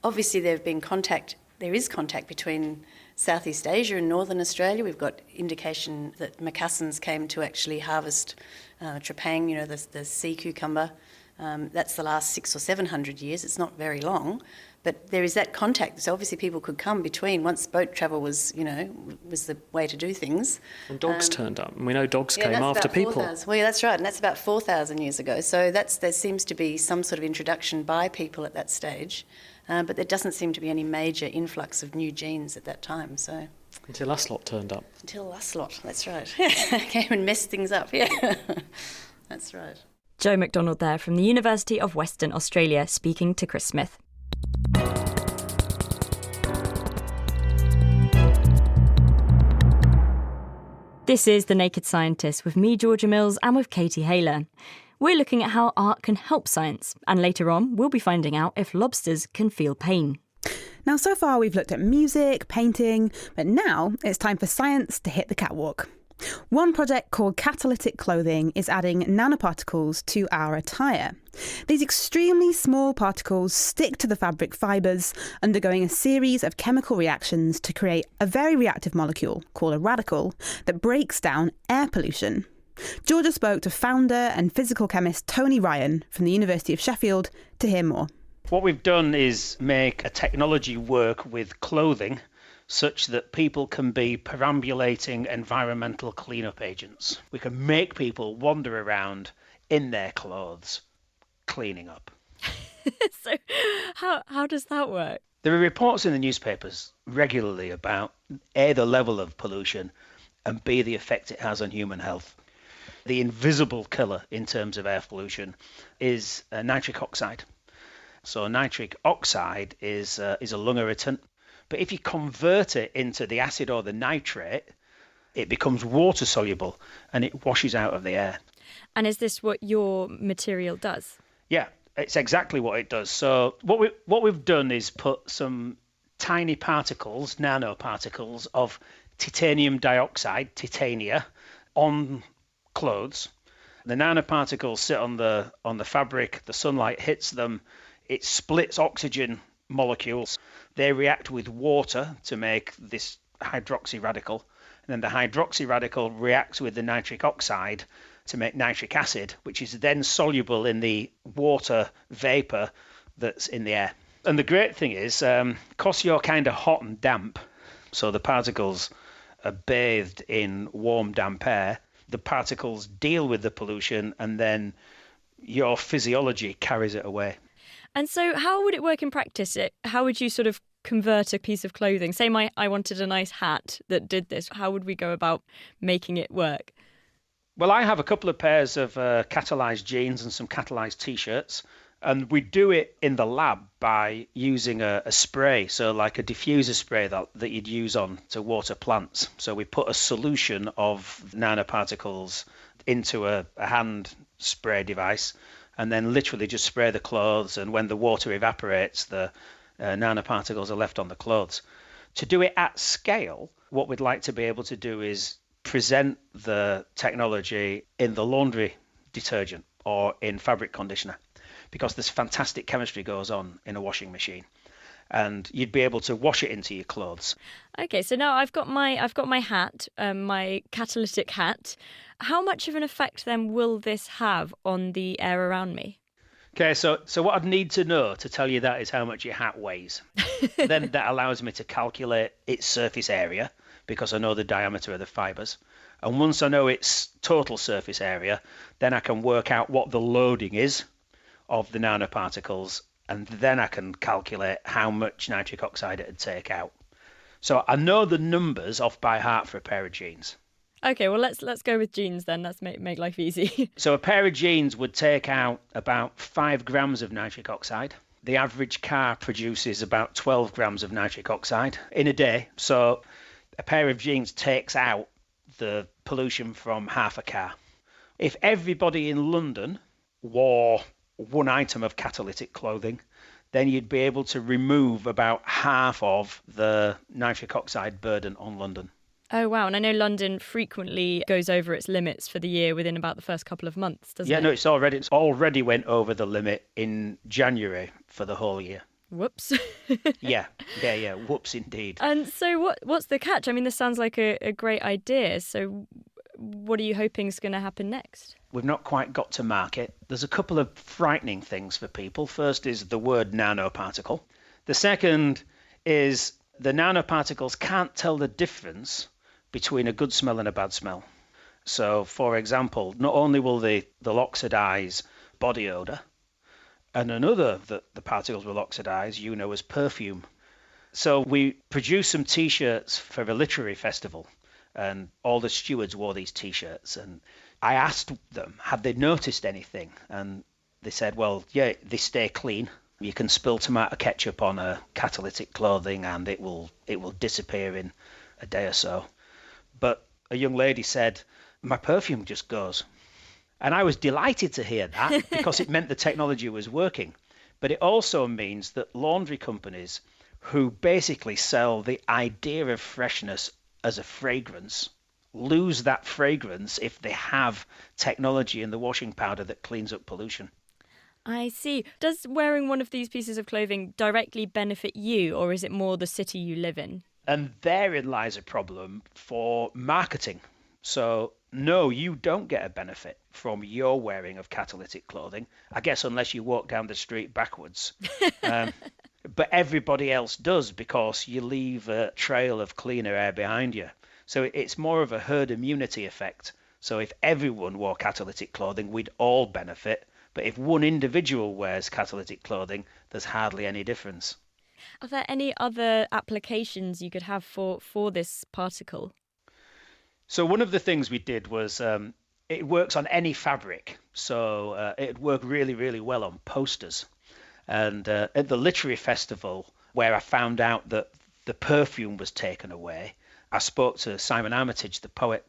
Obviously there have been contact there is contact between Southeast Asia and Northern Australia. We've got indication that moccasins came to actually harvest trepang, the sea cucumber. That's the last 600 or 700 years. It's not very long, but there is that contact. So obviously people could come between once boat travel was the way to do things. And dogs turned up, and we know dogs came that's after about people. 4,000. Well, yeah, that's right, and that's about 4,000 years ago. So there seems to be some sort of introduction by people at that stage, but there doesn't seem to be any major influx of new genes at that time. So Until Uslot turned up. Until Uslot, that's right. Came and messed things up, yeah. That's right. Joe McDonald there from the University of Western Australia speaking to Chris Smith. This is The Naked Scientist with me, Georgia Mills, and with Katie Hayler. We're looking at how art can help science, and later on we'll be finding out if lobsters can feel pain. Now, so far we've looked at music, painting, but now it's time for science to hit the catwalk. One project called Catalytic Clothing is adding nanoparticles to our attire. These extremely small particles stick to the fabric fibres, undergoing a series of chemical reactions to create a very reactive molecule called a radical that breaks down air pollution. Georgia spoke to founder and physical chemist Tony Ryan from the University of Sheffield to hear more. What we've done is make a technology work with clothing such that people can be perambulating environmental cleanup agents. We can make people wander around in their clothes, cleaning up. So how does that work? There are reports in the newspapers regularly about A, the level of pollution, and B, the effect it has on human health. The invisible killer in terms of air pollution is nitric oxide. So nitric oxide is a lung irritant. But if you convert it into the acid or the nitrate, it becomes water soluble and it washes out of the air. And is this what your material does? Yeah, it's exactly what it does. So what we've done is put some tiny particles, nanoparticles of titanium dioxide, titania, on clothes. The nanoparticles sit on the fabric, the sunlight hits them, it splits oxygen molecules. They react with water to make this hydroxy radical, and then the hydroxy radical reacts with the nitric oxide to make nitric acid, which is then soluble in the water vapor that's in the air. And the great thing is, because you're kind of hot and damp, so the particles are bathed in warm, damp air, the particles deal with the pollution and then your physiology carries it away. And so how would it work in practice? How would you sort of convert a piece of clothing? Say I wanted a nice hat that did this. How would we go about making it work? Well, I have a couple of pairs of catalyzed jeans and some catalyzed T-shirts, and we do it in the lab by using a spray, so like a diffuser spray that you'd use on to water plants. So we put a solution of nanoparticles into a hand spray device, and then literally just spray the clothes, and when the water evaporates, the nanoparticles are left on the clothes. To do it at scale, what we'd like to be able to do is present the technology in the laundry detergent or in fabric conditioner, because this fantastic chemistry goes on in a washing machine, and you'd be able to wash it into your clothes. Okay, so now I've got my hat, my catalytic hat. How much of an effect then will this have on the air around me? Okay, so what I'd need to know to tell you that is how much your hat weighs. Then that allows me to calculate its surface area, because I know the diameter of the fibres. And once I know its total surface area, then I can work out what the loading is of the nanoparticles, and then I can calculate how much nitric oxide it would take out. So I know the numbers off by heart for a pair of jeans. Okay, well let's go with jeans then. Let's make life easy. So a pair of jeans would take out about 5 grams of nitric oxide. The average car produces about 12 grams of nitric oxide in a day. So a pair of jeans takes out the pollution from half a car. If everybody in London wore one item of catalytic clothing, then you'd be able to remove about half of the nitric oxide burden on London. Oh, wow. And I know London frequently goes over its limits for the year within about the first couple of months, doesn't it? Yeah, no, it's already went over the limit in January for the whole year. Whoops. Yeah. Whoops, indeed. And so what's the catch? I mean, this sounds like a great idea. So what are you hoping is going to happen next? We've not quite got to market. There's a couple of frightening things for people. First is the word nanoparticle. The second is the nanoparticles can't tell the difference between a good smell and a bad smell. So, for example, not only will they'll oxidize body odor, and another that the particles will oxidize, as perfume. So we produced some T-shirts for a literary festival, and all the stewards wore these T-shirts. And I asked them, had they noticed anything? And they said, well, yeah, they stay clean. You can spill tomato ketchup on a catalytic clothing and it will disappear in a day or so. But a young lady said, my perfume just goes. And I was delighted to hear that because it meant the technology was working. But it also means that laundry companies who basically sell the idea of freshness as a fragrance lose that fragrance if they have technology in the washing powder that cleans up pollution. I see. Does wearing one of these pieces of clothing directly benefit you, or is it more the city you live in? And therein lies a problem for marketing. So, no, you don't get a benefit from your wearing of catalytic clothing, I guess, unless you walk down the street backwards. But everybody else does because you leave a trail of cleaner air behind you. So it's more of a herd immunity effect. So if everyone wore catalytic clothing, we'd all benefit. But if one individual wears catalytic clothing, there's hardly any difference. Are there any other applications you could have for this particle? So one of the things we did was it works on any fabric. So it'd work really, really well on posters. And at the literary festival, where I found out that the perfume was taken away, I spoke to Simon Armitage, the poet,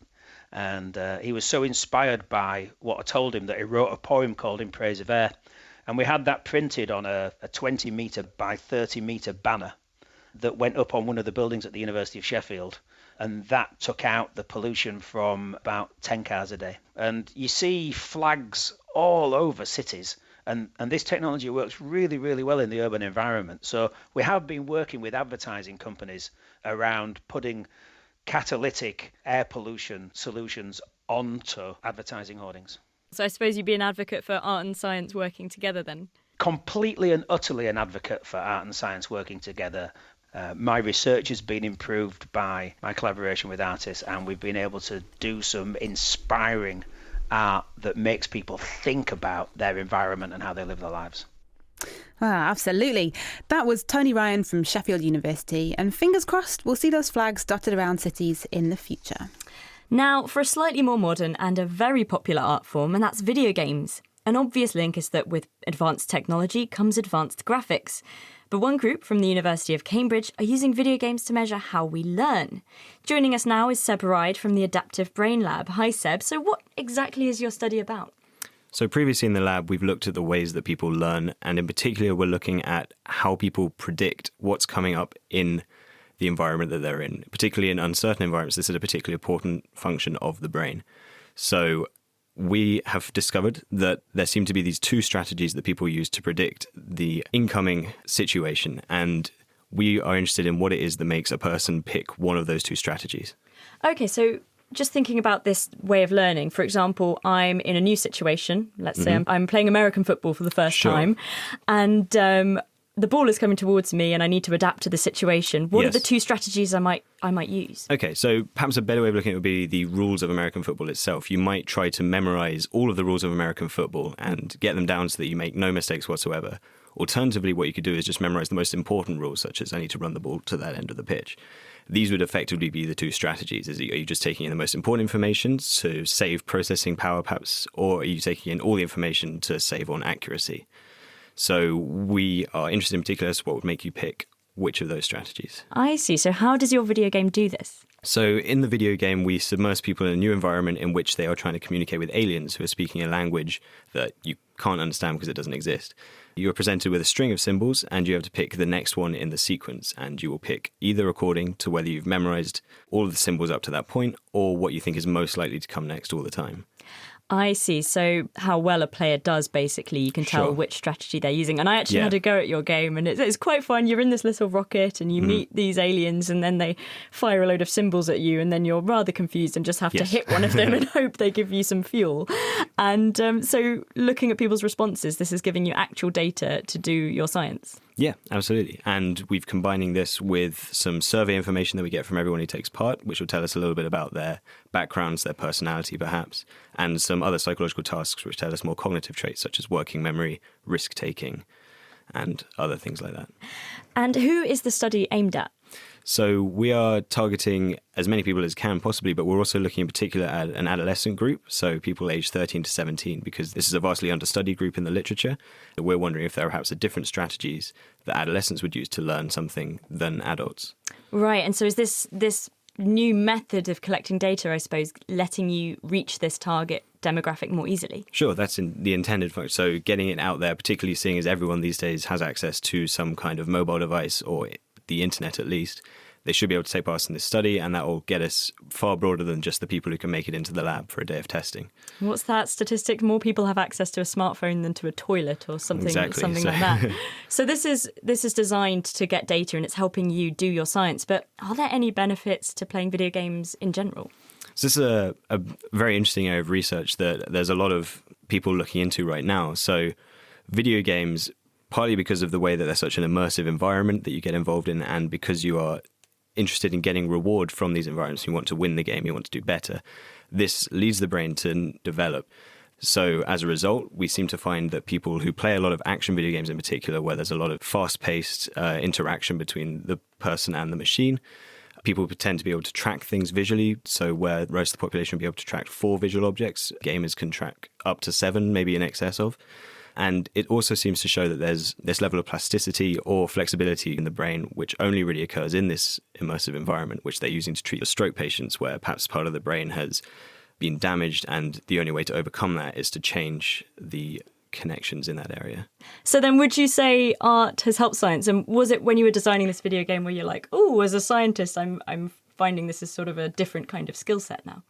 and he was so inspired by what I told him that he wrote a poem called In Praise of Air. And we had that printed on a 20-metre by 30-metre banner that went up on one of the buildings at the University of Sheffield. And that took out the pollution from about 10 cars a day. And you see flags all over cities. And this technology works really, really well in the urban environment. So we have been working with advertising companies around putting catalytic air pollution solutions onto advertising hoardings. So I suppose you'd be an advocate for art and science working together then? Completely and utterly an advocate for art and science working together. My research has been improved by my collaboration with artists, and we've been able to do some inspiring art that makes people think about their environment and how they live their lives. Absolutely. That was Tony Ryan from Sheffield University, and fingers crossed we'll see those flags dotted around cities in the future. Now, for a slightly more modern and a very popular art form, and that's video games. An obvious link is that with advanced technology comes advanced graphics. But one group from the University of Cambridge are using video games to measure how we learn. Joining us now is Seb Ride from the Adaptive Brain Lab. Hi, Seb. So what exactly is your study about? So previously in the lab, we've looked at the ways that people learn, and in particular, we're looking at how people predict what's coming up in the environment that they're in. Particularly in uncertain environments, this is a particularly important function of the brain. So we have discovered that there seem to be these two strategies that people use to predict the incoming situation, and we are interested in what it is that makes a person pick one of those two strategies. Okay, so just thinking about this way of learning, for example, I'm in a new situation. Let's say I'm playing American football for the first time, and the ball is coming towards me and I need to adapt to the situation. What are the two strategies I might use? Okay, so perhaps a better way of looking at it would be the rules of American football itself. You might try to memorize all of the rules of American football and get them down so that you make no mistakes whatsoever. Alternatively, what you could do is just memorize the most important rules, such as I need to run the ball to that end of the pitch. These would effectively be the two strategies. Are you just taking in the most important information to save processing power, perhaps, or are you taking in all the information to save on accuracy? So we are interested in particular as to what would make you pick which of those strategies. I see. So how does your video game do this? So in the video game, we submerge people in a new environment in which they are trying to communicate with aliens who are speaking a language that you can't understand because it doesn't exist. You are presented with a string of symbols and you have to pick the next one in the sequence, and you will pick either according to whether you've memorized all of the symbols up to that point or what you think is most likely to come next all the time. I see. So how well a player does, basically, you can tell Sure. which strategy they're using. And I actually Yeah. had a go at your game, and it's quite fun. You're in this little rocket and you meet these aliens, and then they fire a load of symbols at you, and then you're rather confused and just have to Yes. hit one of them and hope they give you some fuel. And so looking at people's responses, this is giving you actual data to do your science. Yeah, absolutely. And we've combining this with some survey information that we get from everyone who takes part, which will tell us a little bit about their backgrounds, their personality perhaps, and some other psychological tasks which tell us more cognitive traits such as working memory, risk-taking, and other things like that. And who is the study aimed at? So we are targeting as many people as can possibly, but we're also looking in particular at an adolescent group, so people aged 13 to 17, because this is a vastly understudied group in the literature. We're wondering if there are perhaps different strategies that adolescents would use to learn something than adults. Right, and so is this new method of collecting data, I suppose, letting you reach this target demographic more easily? Sure, that's the intended function. So getting it out there, particularly seeing as everyone these days has access to some kind of mobile device or the internet at least, they should be able to take part in this study, and that will get us far broader than just the people who can make it into the lab for a day of testing. What's that statistic? More people have access to a smartphone than to a toilet or something, Exactly. something like that. So this is designed to get data, and it's helping you do your science. But are there any benefits to playing video games in general? So this is a very interesting area of research that there's a lot of people looking into right now. So video games, partly because of the way that they're such an immersive environment that you get involved in, and because you are interested in getting reward from these environments, you want to win the game, you want to do better, this leads the brain to develop. So as a result, we seem to find that people who play a lot of action video games in particular, where there's a lot of fast-paced interaction between the person and the machine, people tend to be able to track things visually. So where the rest of the population will be able to track 4 visual objects, gamers can track up to 7, maybe in excess of. And it also seems to show that there's this level of plasticity or flexibility in the brain, which only really occurs in this immersive environment, which they're using to treat stroke patients, where perhaps part of the brain has been damaged, and the only way to overcome that is to change the connections in that area. So then would you say art has helped science? And was it when you were designing this video game where you're like, oh, as a scientist, I'm finding this is sort of a different kind of skill set now?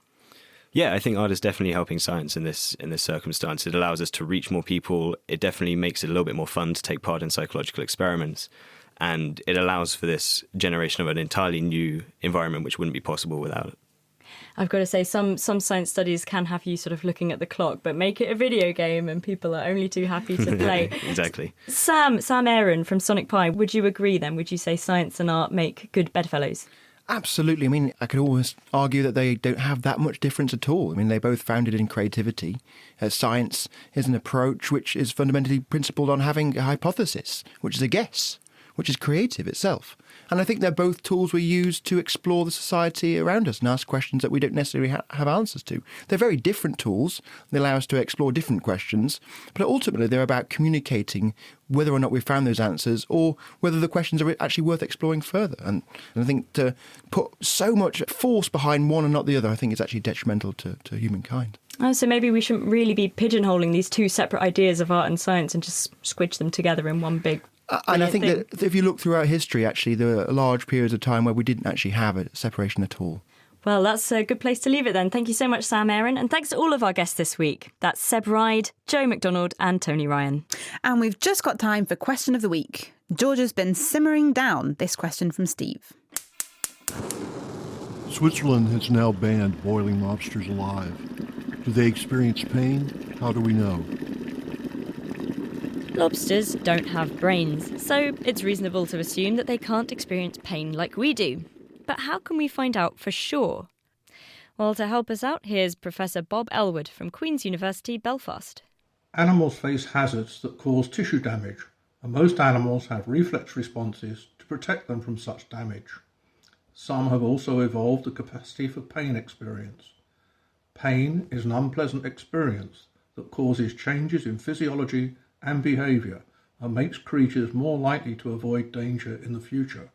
Yeah, I think art is definitely helping science in this circumstance. It allows us to reach more people. It definitely makes it a little bit more fun to take part in psychological experiments. And it allows for this generation of an entirely new environment which wouldn't be possible without it. I've got to say, some science studies can have you sort of looking at the clock, but make it a video game and people are only too happy to play. Exactly. Sam Aaron from Sonic Pi, would you agree then? Would you say science and art make good bedfellows? Absolutely. I mean, I could almost argue that they don't have that much difference at all. I mean, they're both founded in creativity. Science is an approach which is fundamentally principled on having a hypothesis, which is a guess, which is creative itself. And I think they're both tools we use to explore the society around us and ask questions that we don't necessarily have answers to. They're very different tools. They allow us to explore different questions, but ultimately they're about communicating whether or not we've found those answers or whether the questions are actually worth exploring further. And I think to put so much force behind one and not the other, I think is actually detrimental to humankind. Oh, so maybe we shouldn't really be pigeonholing these two separate ideas of art and science and just squidge them together in one big and I think that if you look throughout history, actually, there are large periods of time where we didn't actually have a separation at all. Well, that's a good place to leave it then. Thank you so much, Sam Aaron. And thanks to all of our guests this week. That's Seb Ride, Joe McDonald and Tony Ryan. And we've just got time for Question of the Week. Georgia's been simmering down this question from Steve. Switzerland has now banned boiling lobsters alive. Do they experience pain? How do we know? Lobsters don't have brains, so it's reasonable to assume that they can't experience pain like we do. But how can we find out for sure? Well, to help us out, here's Professor Bob Elwood from Queen's University, Belfast. Animals face hazards that cause tissue damage, and most animals have reflex responses to protect them from such damage. Some have also evolved the capacity for pain experience. Pain is an unpleasant experience that causes changes in physiology and behaviour and makes creatures more likely to avoid danger in the future.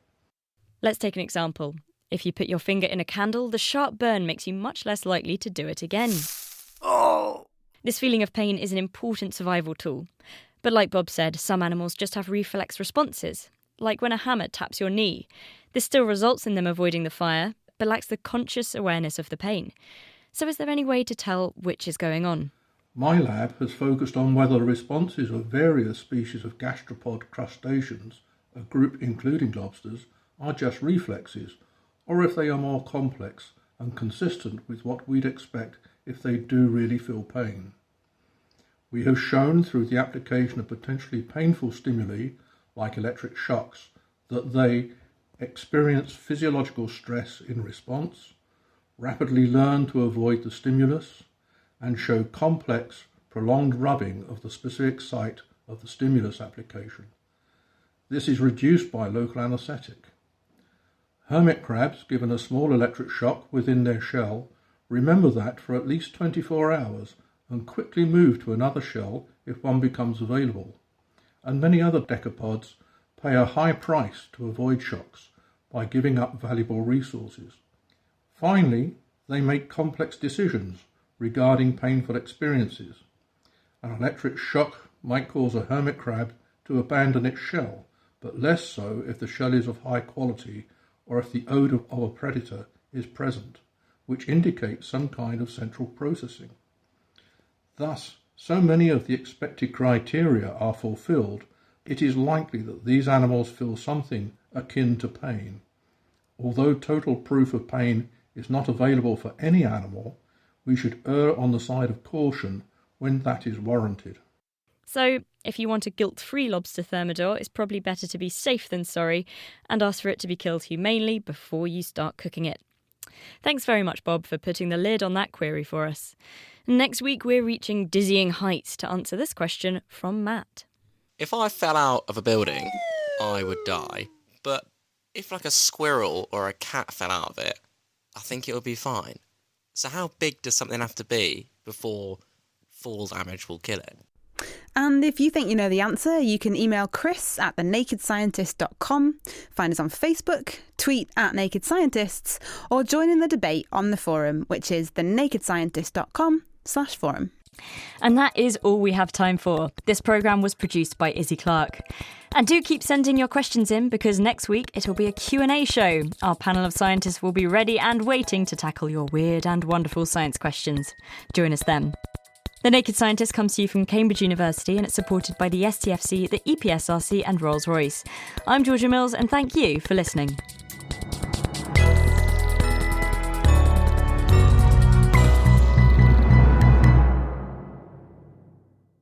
Let's take an example. If you put your finger in a candle, the sharp burn makes you much less likely to do it again. Oh! This feeling of pain is an important survival tool. But like Bob said, some animals just have reflex responses. Like when a hammer taps your knee. This still results in them avoiding the fire, but lacks the conscious awareness of the pain. So is there any way to tell which is going on? My lab has focused on whether the responses of various species of gastropod crustaceans, a group including lobsters, are just reflexes, or if they are more complex and consistent with what we'd expect if they do really feel pain. We have shown through the application of potentially painful stimuli, like electric shocks, that they experience physiological stress in response, rapidly learn to avoid the stimulus, and show complex, prolonged rubbing of the specific site of the stimulus application. This is reduced by local anaesthetic. Hermit crabs given a small electric shock within their shell remember that for at least 24 hours and quickly move to another shell if one becomes available. And many other decapods pay a high price to avoid shocks by giving up valuable resources. Finally, they make complex decisions regarding painful experiences. An electric shock might cause a hermit crab to abandon its shell, but less so if the shell is of high quality or if the odour of a predator is present, which indicates some kind of central processing. Thus, so many of the expected criteria are fulfilled, it is likely that these animals feel something akin to pain. Although total proof of pain is not available for any animal, we should err on the side of caution when that is warranted. So, if you want a guilt-free lobster thermidor, it's probably better to be safe than sorry and ask for it to be killed humanely before you start cooking it. Thanks very much, Bob, for putting the lid on that query for us. Next week, we're reaching dizzying heights to answer this question from Matt. If I fell out of a building, I would die. But if like a squirrel or a cat fell out of it, I think it would be fine. So how big does something have to be before fall damage will kill it? And if you think you know the answer, you can email chris@thenakedscientist.com, find us on Facebook, tweet @nakedscientists, or join in the debate on the forum, which is thenakedscientist.com/forum. And that is all we have time for. This programme was produced by Izzy Clark. And do keep sending your questions in, because next week it'll be a Q&A show. Our panel of scientists will be ready and waiting to tackle your weird and wonderful science questions. Join us then. The Naked Scientist comes to you from Cambridge University, and it's supported by the STFC, the EPSRC and Rolls-Royce. I'm Georgia Mills, and thank you for listening.